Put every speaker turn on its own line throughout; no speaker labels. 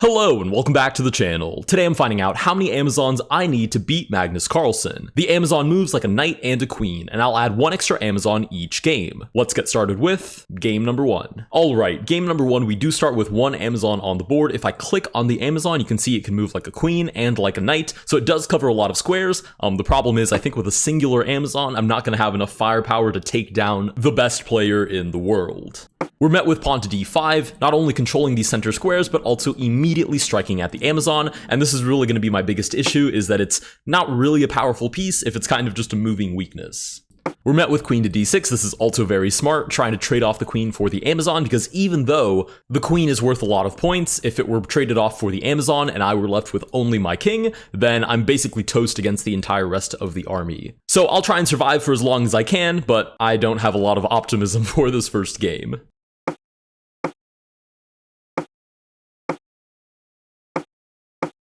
Hello and welcome back to the channel. Today I'm finding out how many Amazons I need to beat Magnus Carlsen. The Amazon moves like a knight and a queen, and I'll add one extra Amazon each game. Let's get started with game number 1. Alright, game number 1, we do start with one Amazon on the board. If I click on the Amazon, you can see it can move like a queen and like a knight, so it does cover a lot of squares. The problem is I think with a singular Amazon, I'm not going to have enough firepower to take down the best player in the world. We're met with pawn to d5, not only controlling these center squares, but also immediately striking at the Amazon, and this is really going to be my biggest issue, is that it's not really a powerful piece if it's kind of just a moving weakness. We're met with queen to d6. This is also very smart, trying to trade off the queen for the Amazon, because even though the queen is worth a lot of points, if it were traded off for the Amazon and I were left with only my king, then I'm basically toast against the entire rest of the army. So I'll try and survive for as long as I can, but I don't have a lot of optimism for this first game.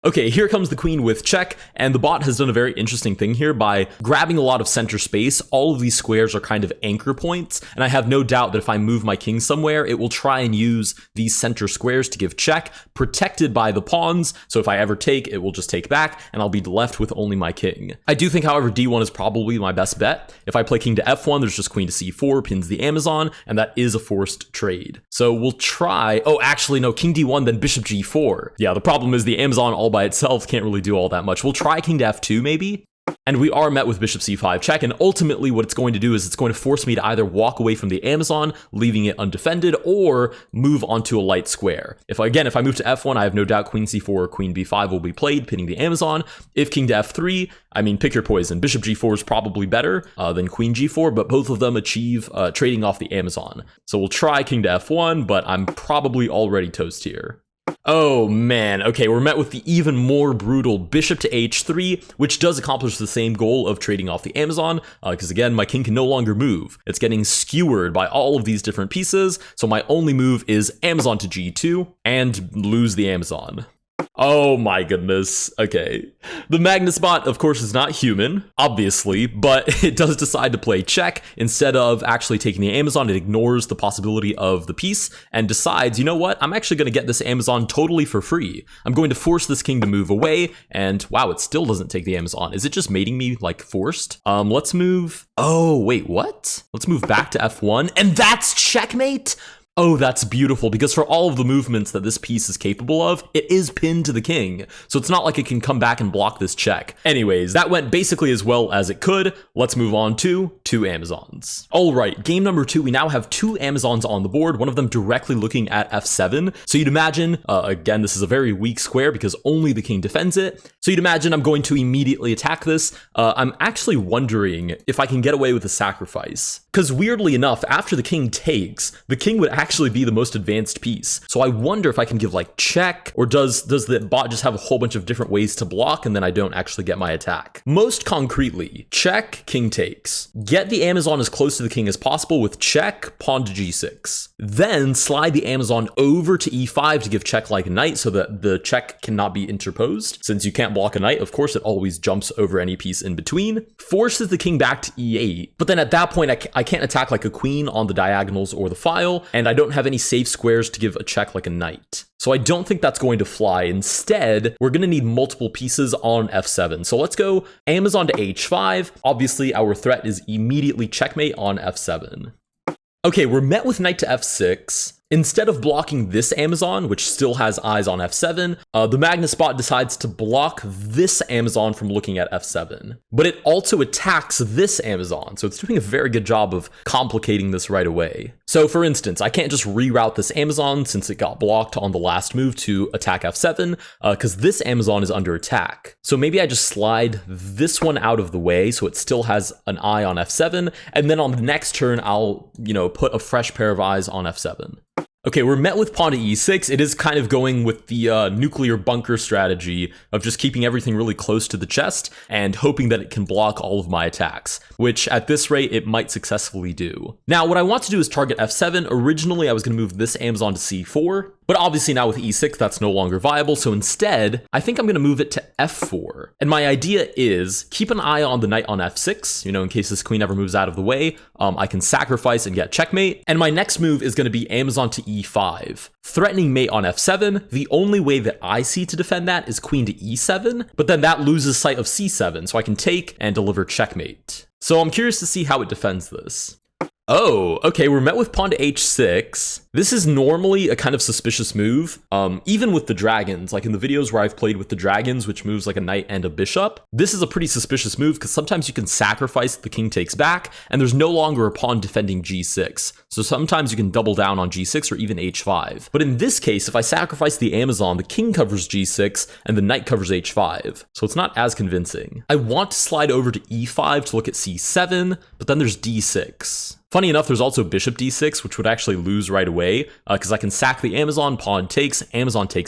Okay, here comes the queen with check, and the bot has done a very interesting thing here by grabbing a lot of center space. All of these squares are kind of anchor points, and I have no doubt that if I move my king somewhere, it will try and use these center squares to give check, protected by the pawns, so if I ever take, it will just take back, and I'll be left with only my king. I do think, however, d1 is probably my best bet. If I play king to f1, there's just queen to c4, pins the Amazon, and that is a forced trade. So we'll try, oh, actually, no, king d1, then bishop g4. Yeah, the problem is the Amazon all by itself can't really do all that much. We'll try king to f2 maybe. And we are met with bishop c5 check, and ultimately what it's going to do is it's going to force me to either walk away from the Amazon, leaving it undefended, or move onto a light square. If I move to f1, I have no doubt queen c4 or queen b5 will be played, pinning the Amazon. If king to f3, I mean, pick your poison. Bishop g4 is probably better than queen g4, but both of them achieve trading off the Amazon. So we'll try king to f1, but I'm probably already toast here. Oh man, okay, we're met with the even more brutal bishop to h3, which does accomplish the same goal of trading off the Amazon, because again, my king can no longer move. It's getting skewered by all of these different pieces, so my only move is Amazon to g2, and lose the Amazon. Oh my goodness. Okay. The Magnus bot, of course, is not human, obviously, but it does decide to play check. Instead of actually taking the Amazon, it ignores the possibility of the piece and decides, you know what? I'm actually going to get this Amazon totally for free. I'm going to force this king to move away, and wow, it still doesn't take the Amazon. Is it just mating me, like, forced? Let's move... Oh, wait, what? Let's move back to f1, and that's checkmate? Oh, that's beautiful, because for all of the movements that this piece is capable of, it is pinned to the king, so it's not like it can come back and block this check. Anyways, that went basically as well as it could. Let's move on to 2 Amazons. Alright, game number 2, we now have 2 Amazons on the board, one of them directly looking at f7. So you'd imagine, again, this is a very weak square because only the king defends it, so you'd imagine I'm going to immediately attack this. I'm actually wondering if I can get away with a sacrifice, because weirdly enough, after the king takes, the king would actually be the most advanced piece. So I wonder if I can give like check, or does the bot just have a whole bunch of different ways to block and then I don't actually get my attack? Most concretely, check, king takes. Get the Amazon as close to the king as possible with check, pawn to g6. Then slide the Amazon over to e5 to give check like a knight so that the check cannot be interposed. Since you can't block a knight, of course, it always jumps over any piece in between. Forces the king back to e8. But then at that point, I can't attack like a queen on the diagonals or the file, and I don't have any safe squares to give a check like a knight. So I don't think that's going to fly. Instead, we're going to need multiple pieces on f7. So let's go Amazon to h5. Obviously, our threat is immediately checkmate on f7. Okay, we're met with knight to f6. Instead of blocking this Amazon, which still has eyes on f7, the Magnus bot decides to block this Amazon from looking at f7. But it also attacks this Amazon, so it's doing a very good job of complicating this right away. So for instance, I can't just reroute this Amazon since it got blocked on the last move to attack f7, because this Amazon is under attack. So maybe I just slide this one out of the way so it still has an eye on f7, and then on the next turn, I'll, put a fresh pair of eyes on f7. Okay, we're met with pawn to e6. It is kind of going with the nuclear bunker strategy of just keeping everything really close to the chest and hoping that it can block all of my attacks, which at this rate, it might successfully do. Now, what I want to do is target f7. Originally, I was going to move this Amazon to c4, But obviously now with e6, that's no longer viable. So instead, I think I'm going to move it to f4. And my idea is keep an eye on the knight on f6, in case this queen ever moves out of the way. I can sacrifice and get checkmate. And my next move is going to be Amazon to e5. Threatening mate on f7. The only way that I see to defend that is queen to e7, but then that loses sight of c7, so I can take and deliver checkmate. So I'm curious to see how it defends this. Oh, okay, we're met with pawn to h6. This is normally a kind of suspicious move, even with the dragons. Like in the videos where I've played with the dragons, which moves like a knight and a bishop, this is a pretty suspicious move because sometimes you can sacrifice the king takes back, and there's no longer a pawn defending g6. So sometimes you can double down on g6 or even h5. But in this case, if I sacrifice the Amazon, the king covers g6 and the knight covers h5. So it's not as convincing. I want to slide over to e5 to look at c7, but then there's d6. Funny enough, there's also bishop d6, which would actually lose right away, because I can sack the Amazon, pawn takes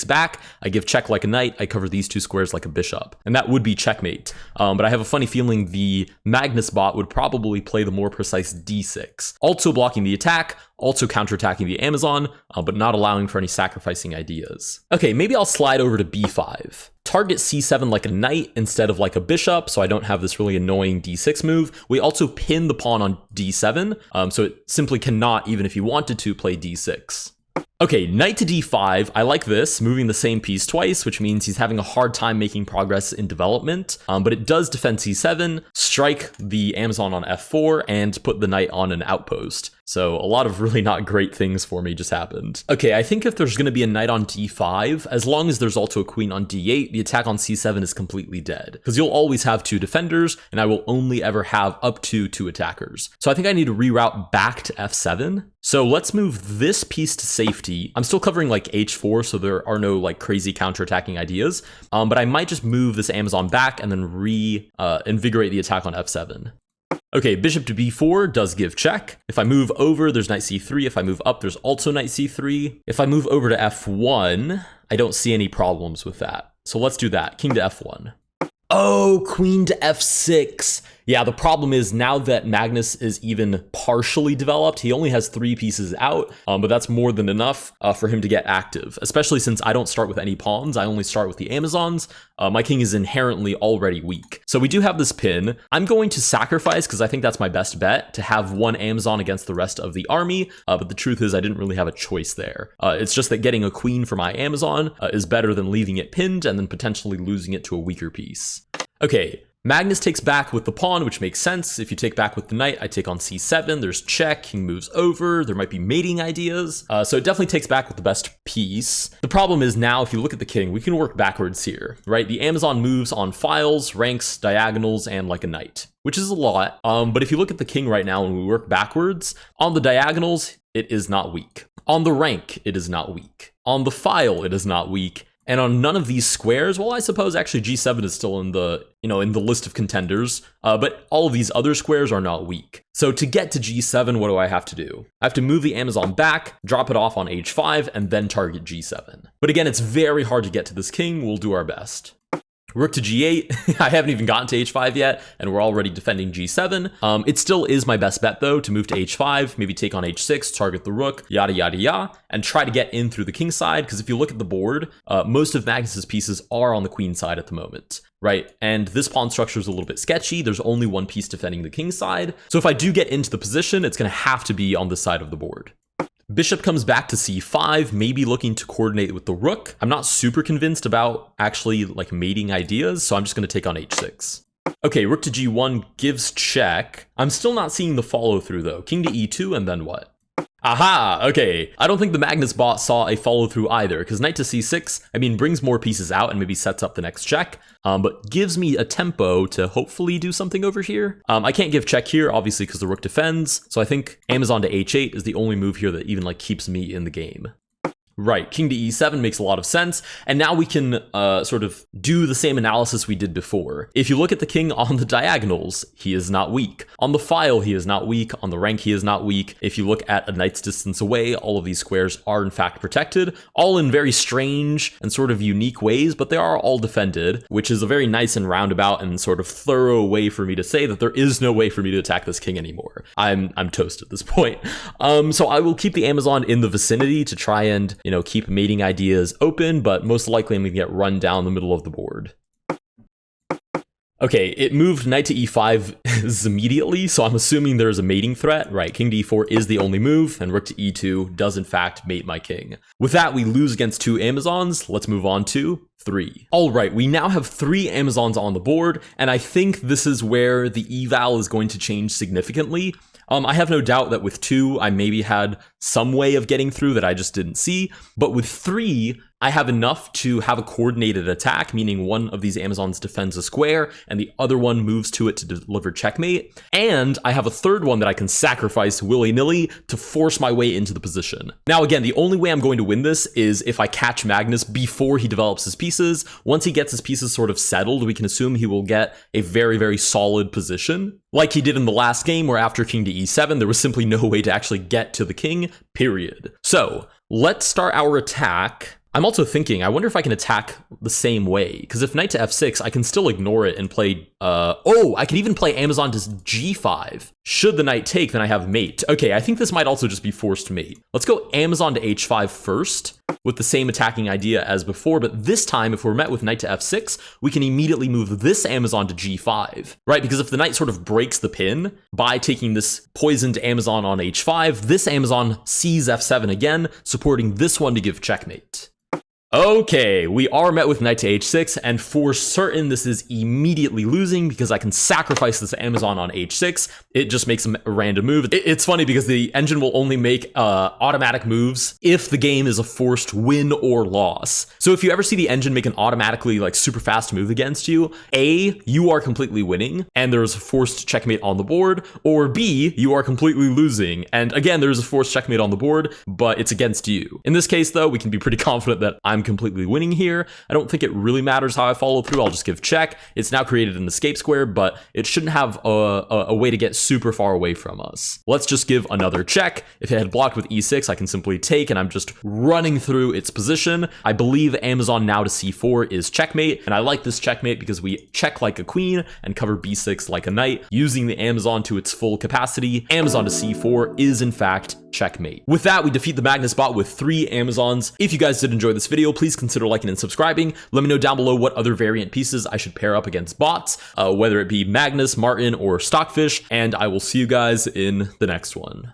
back, I give check like a knight, I cover these two squares like a bishop, and that would be checkmate. But I have a funny feeling the Magnus bot would probably play the more precise d6, also blocking the attack, also counterattacking the Amazon, but not allowing for any sacrificing ideas. Okay, maybe I'll slide over to b5. Target c7 like a knight instead of like a bishop, so I don't have this really annoying d6 move. We also pin the pawn on d7, so it simply cannot, even if you wanted to, play d6. Okay, knight to d5, I like this, moving the same piece twice, which means he's having a hard time making progress in development, but it does defend c7, strike the Amazon on f4, and put the knight on an outpost. So a lot of really not great things for me just happened. Okay, I think if there's going to be a knight on d5, as long as there's also a queen on d8, the attack on c7 is completely dead, because you'll always have two defenders, and I will only ever have up to two attackers. So I think I need to reroute back to f7. So let's move this piece to safety. I'm still covering like h4, so there are no like crazy counterattacking ideas, but I might just move this Amazon back and then reinvigorate the attack on f7. Okay, bishop to b4 does give check. If I move over, there's knight c3. If I move up, there's also knight c3. If I move over to f1, I don't see any problems with that. So let's do that. King to f1. Oh, queen to f6. Yeah, the problem is now that Magnus is even partially developed, he only has 3 pieces out, but that's more than enough for him to get active, especially since I don't start with any pawns. I only start with the Amazons. My king is inherently already weak. So we do have this pin. I'm going to sacrifice because I think that's my best bet, to have one Amazon against the rest of the army, but the truth is I didn't really have a choice there. It's just that getting a queen for my Amazon is better than leaving it pinned and then potentially losing it to a weaker piece. Okay, Magnus takes back with the pawn, which makes sense. If you take back with the knight, I take on c7, there's check, king moves over, there might be mating ideas. So it definitely takes back with the best piece. The problem is now, if you look at the king, we can work backwards here, right? The Amazon moves on files, ranks, diagonals, and like a knight, which is a lot. But if you look at the king right now and we work backwards, on the diagonals, it is not weak. On the rank, it is not weak. On the file, it is not weak. And on none of these squares, well, I suppose actually g7 is still in the, in the list of contenders, but all of these other squares are not weak. So to get to g7, what do I have to do? I have to move the Amazon back, drop it off on h5, and then target g7. But again, it's very hard to get to this king. We'll do our best. Rook to g8, I haven't even gotten to h5 yet, and we're already defending g7. It still is my best bet, though, to move to h5, maybe take on h6, target the rook, yada, yada, yada, and try to get in through the king side, because if you look at the board, most of Magnus's pieces are on the queen side at the moment, right? And this pawn structure is a little bit sketchy. There's only one piece defending the king side. So if I do get into the position, it's going to have to be on this side of the board. Bishop comes back to c5, maybe looking to coordinate with the rook. I'm not super convinced about actually like mating ideas, so I'm just going to take on h6. Okay, rook to g1 gives check. I'm still not seeing the follow through though. King to e2 and then what? Aha, okay. I don't think the Magnus bot saw a follow through either, because knight to c6, brings more pieces out and maybe sets up the next check, but gives me a tempo to hopefully do something over here. I can't give check here, obviously, because the rook defends, so I think Amazon to h8 is the only move here that even like keeps me in the game. Right, king to e7 makes a lot of sense, and now we can sort of do the same analysis we did before. If you look at the king on the diagonals, he is not weak. On the file, he is not weak. On the rank, he is not weak. If you look at a knight's distance away, all of these squares are in fact protected, all in very strange and sort of unique ways, but they are all defended, which is a very nice and roundabout and sort of thorough way for me to say that there is no way for me to attack this king anymore. I'm toast at this point. So I will keep the Amazon in the vicinity to try and keep mating ideas open, but most likely I'm going to get run down the middle of the board. Okay, it moved knight to e5 immediately, so I'm assuming there's a mating threat. Right, king to e4 is the only move, and rook to e2 does in fact mate my king. With that, we lose against 2 Amazons. Let's move on to 3. All right, we now have 3 Amazons on the board, and I think this is where the eval is going to change significantly. I have no doubt that with 2, I maybe had some way of getting through that I just didn't see. But with 3, I have enough to have a coordinated attack, meaning one of these Amazons defends a square and the other one moves to it to deliver checkmate. And I have a third one that I can sacrifice willy-nilly to force my way into the position. Now, again, the only way I'm going to win this is if I catch Magnus before he develops his pieces. Once he gets his pieces sort of settled, we can assume he will get a very, very solid position, like he did in the last game where after king to e7, there was simply no way to actually get to the king, period. So let's start our attack. I'm also thinking, I wonder if I can attack the same way, because if knight to f6, I can still ignore it and play, I could even play Amazon to g5. Should the knight take, then I have mate. Okay, I think this might also just be forced mate. Let's go Amazon to h5 first, with the same attacking idea as before, but this time, if we're met with knight to f6, we can immediately move this Amazon to g5, right? Because if the knight sort of breaks the pin by taking this poisoned Amazon on h5, this Amazon sees f7 again, supporting this one to give checkmate. Okay, we are met with knight to h6, and for certain this is immediately losing because I can sacrifice this Amazon on h6. It just makes a random move. It's funny because the engine will only make automatic moves if the game is a forced win or loss. So if you ever see the engine make an automatically super fast move against you, A, you are completely winning and there's a forced checkmate on the board, or B, you are completely losing and again there's a forced checkmate on the board, but it's against you. In this case though, we can be pretty confident that I'm completely winning here. I don't think it really matters how I follow through. I'll just give check. It's now created an escape square, but it shouldn't have a way to get super far away from us. Let's just give another check. If it had blocked with e6, I can simply take, and I'm just running through its position. I believe Amazon now to c4 is checkmate, and I like this checkmate because we check like a queen and cover b6 like a knight. Using the Amazon to its full capacity, Amazon to c4 is in fact checkmate. With that, we defeat the Magnus bot with 3 Amazons. If you guys did enjoy this video, please consider liking and subscribing. Let me know down below what other variant pieces I should pair up against bots, whether it be Magnus, Martin, or Stockfish, and I will see you guys in the next one.